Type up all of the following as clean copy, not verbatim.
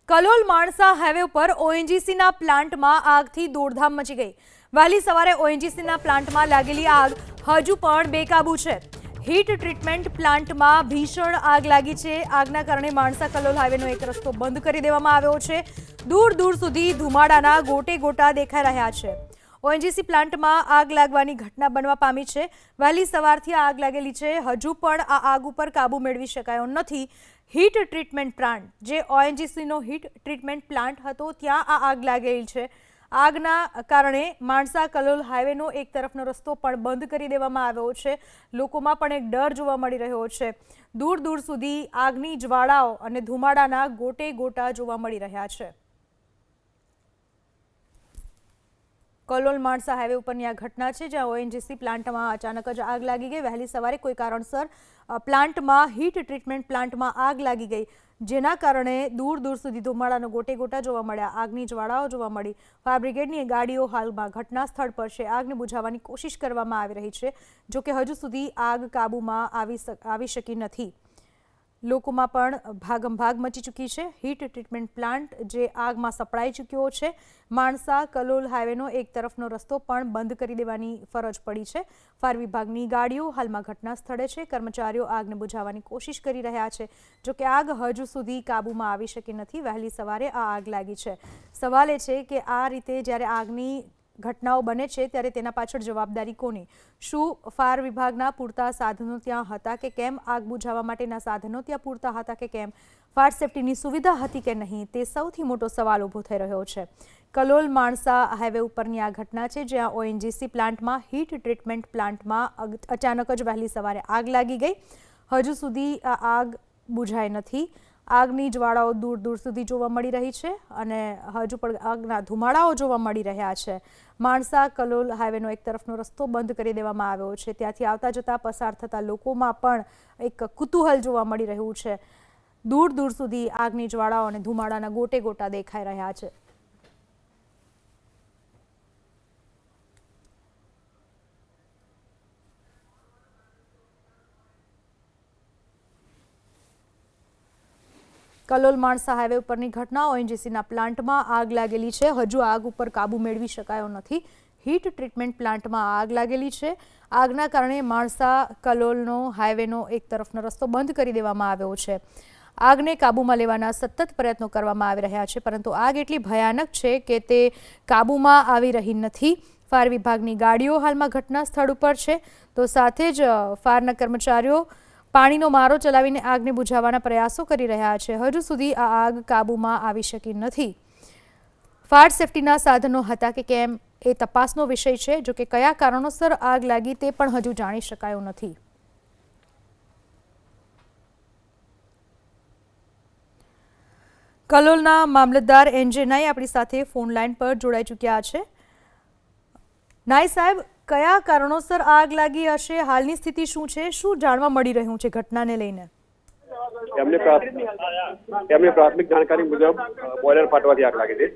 Kalol Mansa highway પર ઓએનજીસીના પ્લાન્ટમાં આગથી દોડધામ મચી ગઈ। વહેલી સવારે ઓએનજીસીના પ્લાન્ટમાં લાગેલી આગ હજુ પણ બેકાબુ છે। હીટ ટ્રીટમેન્ટ પ્લાન્ટમાં ભીષણ આગ લાગી છે। આગના કારણે માણસા કલોલ હાઈવેનો એક રસ્તો બંધ કરી દેવામાં આવ્યો છે। દૂર દૂર સુધી ધુમાડાના ગોટે ગોટા દેખાઈ રહ્યા છે। ઓએનજીસી પ્લાન્ટમાં આગ લાગવાની ઘટના બનવા પામી છે। વહેલી સવારથી આગ લાગેલી છે। હજુ પણ આ આગ ઉપર કાબુ મેળવી શકાયો નથી। હીટ ટ્રીટમેન્ટ પ્લાન્ટ, જે ઓએનજીસીનો હીટ ટ્રીટમેન્ટ પ્લાન્ટ હતો, ત્યાં આ આગ લાગેલી છે। આગના કારણે માણસા કલોલ હાઈવેનો એક તરફનો રસ્તો પણ બંધ કરી દેવામાં આવ્યો છે। લોકોમાં પણ એક ડર જોવા મળી રહ્યો છે। દૂર દૂર સુધી આગની જ્વાળાઓ અને ધુમાડાના ગોટે ગોટા જોવા મળી રહ્યા છે। કલોલ માણસા હાઈવે ઉપરની આ ઘટના છે, જ્યાં ઓએનજીસી પ્લાન્ટમાં અચાનક જ આગ લાગી ગઈ। વહેલી સવારે કોઈ કારણસર પ્લાન્ટમાં હીટ ટ્રીટમેન્ટ પ્લાન્ટમાં આગ લાગી ગઈ, જેના કારણે દૂર દૂર સુધી ધુમાડાનો ગોટે ગોટા જોવા મળ્યા। આગની જ્વાળાઓ જોવા મળી। ફાયર બ્રિગેડની ગાડીઓ હાલમાં ઘટના સ્થળ પર છે। આગને બુઝાવવાની કોશિશ કરવામાં આવી રહી છે, જોકે હજુ સુધી આગ કાબૂમાં આવી શકી નથી। લોકોમાં પણ ભાગમભાગ મચી ચૂકી છે। હીટ ટ્રીટમેન્ટ પ્લાન્ટ જે આગમાં સપડાઈ ચૂક્યો છે। માણસા કલોલ હાઈવેનો એક તરફનો રસ્તો પણ બંધ કરી દેવાની ફરજ પડી છે। ફાયર વિભાગની ગાડીઓ હાલમાં ઘટના સ્થળે છે। કર્મચારીઓ આગને બુઝાવવાની કોશિશ કરી રહ્યા છે, જોકે આગ હજુ સુધી કાબૂમાં આવી શકી નથી। વહેલી સવારે આ આગ લાગી છે। સવાલ એ છે કે આ રીતે જ્યારે આગની ઘટનાઓ બને છે ત્યારે તેના પાછળ જવાબદારી કોની? શું ફાયર વિભાગના પૂરતા સાધનો ત્યાં હતા કે કેમ? આગ બુઝાવવા માટેના સાધનો ત્યાં પૂરતા હતા કે કેમ? ફાયર સેફટીની સુવિધા હતી કે નહીં? તે સૌથી મોટો સવાલ ઊભો થઈ રહ્યો છે। કલોલ માણસા હાઈવે ઉપરની આ ઘટના છે, જ્યાં ઓએનજીસી પ્લાન્ટમાં હીટ ટ્રીટમેન્ટ પ્લાન્ટમાં અચાનક જ વહેલી સવારે આગ લાગી ગઈ। હજુ સુધી આ આગ બુઝાઈ નથી। આગની જ્વાળાઓ દૂર દૂર સુધી જોવા મળી રહી છે અને હજુ પણ આગના ધુમાડાઓ જોવા મળી રહ્યા છે। માણસા કલોલ હાઈવેનો એક તરફનો રસ્તો બંધ કરી દેવામાં આવ્યો છે। ત્યાંથી આવતા જતા પસાર થતા લોકોમાં પણ એક કુતૂહલ જોવા મળી રહ્યું છે। દૂર દૂર સુધી આગની જ્વાળાઓ અને ધુમાડાના ગોટે ગોટા દેખાઈ રહ્યા છે। કલોલ માણસા હાઈવે ઉપરની ઘટના, ઓએનજીસીના પ્લાન્ટમાં આગ લાગેલી છે। હજુ આગ ઉપર કાબુ મેળવી શકાયો નથી। હીટ ટ્રીટમેન્ટ પ્લાન્ટમાં આગ લાગેલી છે। આગના કારણે માણસા કલોલનો હાઈવેનો એક તરફનો રસ્તો બંધ કરી દેવામાં આવ્યો છે। આગને કાબૂમાં લેવાના સતત પ્રયત્નો કરવામાં આવી રહ્યા છે, પરંતુ આગ એટલી ભયાનક છે કે તે કાબૂમાં આવી રહી નથી। ફાયર વિભાગની ગાડીઓ હાલમાં ઘટના સ્થળ ઉપર છે, તો સાથે જ ફાયરના કર્મચારીઓ પાણીનો મારો ચલાવીને આગને બુઝાવવાના પ્રયાસો કરી રહ્યા છે। હજુ સુધી આ આગ કાબૂમાં આવી શકી નથી। ફાયર સેફટીના સાધનો હતા કે કેમ એ તપાસનો વિષય છે, જો કે કયા કારણોસર આગ લાગી તે પણ હજુ જાણી શકાયું નથી। કલોલના મામલતદાર એનજે નાઈ આપણી સાથે ફોન લાઈન પર જોડાઈ ચૂક્યા છે। નાઈ સાહેબ, કયા કારણોસર આગ લાગી હશે? હાલની સ્થિતિ શું છે? શું જાણવા મળી રહ્યું છે ઘટનાને લઈને? એમને પ્રાથમિક જાણકારી મુજબ બોઇલર ફાટવાથી આગ લાગી છે।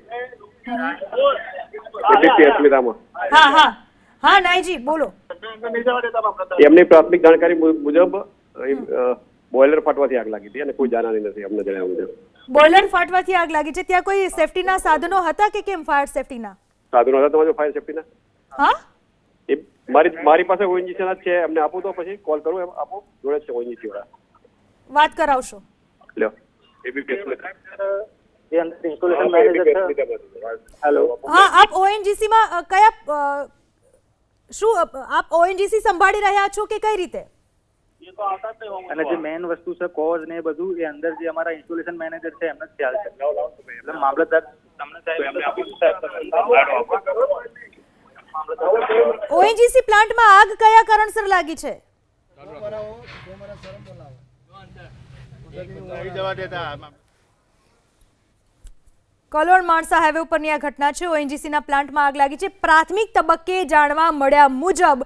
હા નાઈજી બોલો। એમની પ્રાથમિક જાણકારી મુજબ બોઇલર ફાટવાથી આગ લાગી હતી અને કોઈ જાનહાની નથી અમને જણાવ્યા મુજબ। બોઇલર ફાટવાથી આગ લાગી છે, ત્યાં કોઈ સેફટીના સાધનો હતા કે કેમ? ફાયર સેફટીના સાધનો હતા તમારા ફાયર સેફટીના? હા, મારી પાસે ઓએનજીસી ના છે, એમને આપું તો પછી કોલ કરું? એમ આપો, જોડે છે ઓએનજીસી વાળા, વાત કરાવશો? લ્યો હેલો, હા, આપ ઓએનજીસી માં કયા શું આપ ઓએનજીસી સંભાળી રહ્યા છો કે કઈ રીતે? અને જે મેઇન વસ્તુ છે કોઝ ને બધું એ અંદર જે અમારા ઇન્સ્ટોલેશન મેનેજર છે એમને ખ્યાલ છે। એટલે મામલતદાર ઓએનજીસી પ્લાન્ટમાં આગ કયા કારણસર લાગી છે? કલોલ માણસા હાઈવે ઉપરની આ ઘટના છે। ઓએનજીસીના પ્લાન્ટમાં આગ લાગી છે। પ્રાથમિક તબક્કે જાણવા મળ્યા મુજબ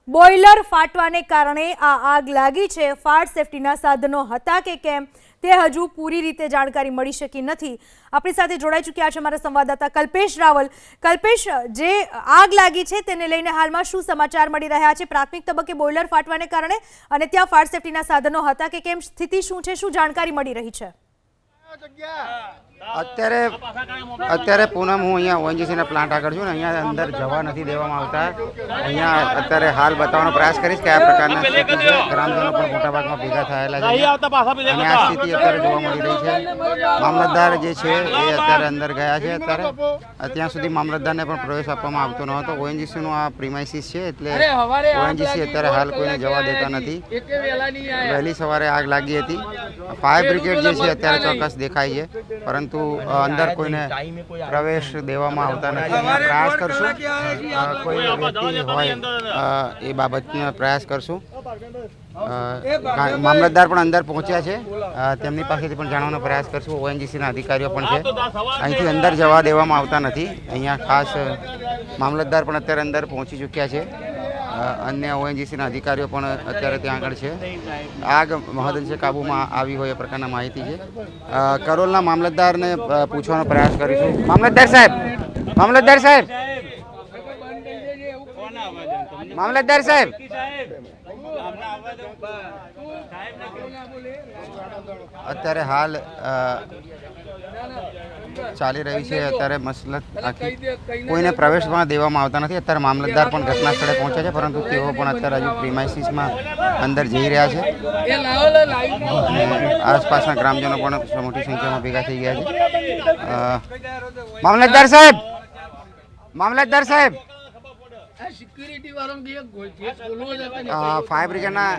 બોઇલર ફાટવાને કારણે આ આગ લાગી છે। ફાયર સેફટીના સાધનો હતા કે કેમ તે હજુ પૂરી રીતે જાણકારી મળી શકી નથી। આપણી સાથે જોડાઈ ચૂક્યા છે અમારા સંવાદદાતા કલ્પેશ રાવલ। કલ્પેશ, જે આગ લાગી છે તેને લઈને હાલમાં શું સમાચાર મળી રહ્યા છે? પ્રાથમિક તબક્કે બોઇલર ફાટવાને કારણે અને ત્યાં ફાયર સેફટીના સાધનો હતા કે કેમ? સ્થિતિ શું છે? શું જાણકારી મળી રહી છે? અત્યારે પૂનમ હું અહીંયા ઓએનજીસીના પ્લાન્ટ આગળ છું ને અહીંયા અંદર જવા નથી દેવામાં આવતા. અહીંયા અત્યારે હાલ બતાવવાનો પ્રયાસ કરીશ કયા પ્રકારના સ્થિતિ છે. ગ્રામજનો પણ મોટાભાગમાં ભેગા થયેલા છે અને આ સ્થિતિ અત્યારે જોવા મળી રહી છે. મામલતદાર જે છે એ અત્યારે અંદર ગયા છે. અત્યારે ત્યાં સુધી મામલતદારને પણ પ્રવેશ આપવામાં આવતો ન હતો. ઓએનજીસીનું આ પ્રિમાઇસીસ છે એટલે ઓએનજીસી અત્યારે હાલ કોઈને જવા દેતા નથી. વહેલી સવારે આગ લાગી હતી. ફાયર બ્રિગેડ જે છે અત્યારે ચોક્કસ દેખાય છે પરંતુ અંદર કોઈને પ્રવેશ દેવામાં આવતા નથી. અહીંયા પ્રયાસ કરશું કોઈ વ્યક્તિ હોય એ બાબતનો પ્રયાસ કરશું. મામલતદાર પણ અંદર પહોંચ્યા છે. તેમની પાસેથી પણ જાણવાનો પ્રયાસ કરશું. ઓએનજીસીના અધિકારીઓ પણ છે. અહીંથી અંદર જવા દેવામાં આવતા નથી. અહીંયા ખાસ મામલતદાર પણ અત્યારે અંદર પહોંચી ચૂક્યા છે. અન્ય ઓએનજીસીના અધિકારીઓ પણ અત્યારે ત્યાં આગળ છે. આગ મહદઅંશે કાબૂમાં આવી હોય એ પ્રકારના માહિતી છે. કરોલના મામલતદારને પૂછવાનો પ્રયાસ કરીશું. મામલતદાર સાહેબ, મામલતદાર સાહેબ, મામલતદાર સાહેબ, અત્યારે હાલ ચાલી રહી છે અત્યારે મસલત આખી. કોઈને પ્રવેશમાં દેવામાં આવતા નથી. અત્યારે મામલતદાર પણ ઘટના સ્થળે પહોંચ્યા છે પરંતુ તેઓ પણ અત્યારે હજુ પ્રિમાઇસીસમાં અંદર જઈ રહ્યા છે. આસપાસના ગ્રામજનો પણ મોટી સંખ્યામાં ભેગા થઈ ગયા છે. મામલતદાર સાહેબ, મામલતદાર સાહેબ, ફાયર બ્રિગેડના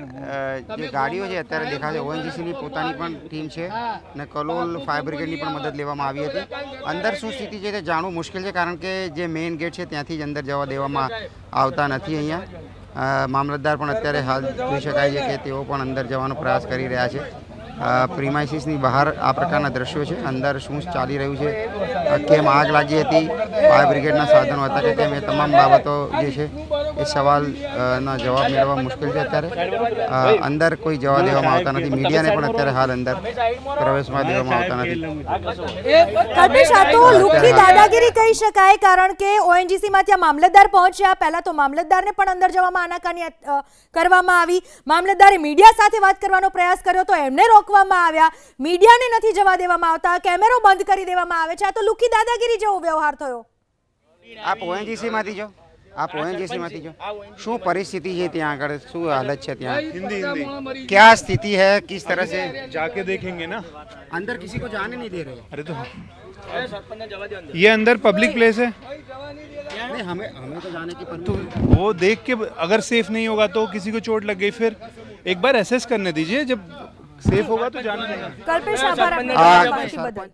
જે ગાડીઓ છે અત્યારે દેખાશે. ઓએનજીસીની પોતાની પણ ટીમ છે અને કલોલ ફાયર બ્રિગેડની પણ મદદ લેવામાં આવી હતી. અંદર શું સ્થિતિ છે તે જાણવું મુશ્કેલ છે કારણ કે જે મેઇન ગેટ છે ત્યાંથી જ અંદર જવા દેવામાં આવતા નથી. અહીંયા મામલતદાર પણ અત્યારે હાલ જોઈ શકાય છે કે તેઓ પણ અંદર જવાનો પ્રયાસ કરી રહ્યા છે. પ્રિમાઇસીસની બહાર આ પ્રકારના દ્રશ્યો છે. અંદર શું ચાલી રહ્યું છે, કેમ આગ લાગી હતી, ફાયર બ્રિગેડના સાધનો હતા કે કેમ, એ તમામ બાબતો જે છે એ સવાલના જવાબ મેળવવા મુશ્કેલ છે. અત્યારે અંદર કોઈ જવા દેવામાં આવતા નથી. મીડિયાને પણ અત્યારે હાલ અંદર પ્રવેશમાં દેવામાં આવતા નથી. કલ્પેશ, આ તો લુખ્ખી દાદાગીરી કહી શકાય કારણ કે ઓએનજીસીમાં ત્યાં મામલતદાર પહોંચ્યા. પહેલા તો મામલતદારને પણ અંદર જવામાં આનાકાની કરવામાં આવી. મામલતદારે મીડિયા સાથે વાત કરવાનો પ્રયાસ કર્યો તો એમને રોકવામાં આવ્યા. મીડિયાને નથી જવા દેવામાં આવતા. કેમેરો બંધ કરી દેવામાં આવે છે. આ તો લુખ્ખી દાદાગીરી જેવો વ્યવહાર થયો. આપ ઓએનજીસીમાંથી જો, आप ओएनजीसी में जो शू परिस्थिति है ત્યાં આગળ, શું હાલત છે ત્યાં? हिंदी क्या स्थिति है, किस तरह से जाके देखेंगे ना. अंदर किसी को जाने नहीं दे रहे? अरे तो ये अंदर पब्लिक प्लेस है नहीं, हमें तो जाने की तो वो देख के अगर सेफ नहीं होगा तो किसी को चोट लग गई फिर एक बार एसेस करने दीजिए. जब सेफ होगा तो जाने देना. કલ્પેશ, આભાર આપનો માહિતી બદલ.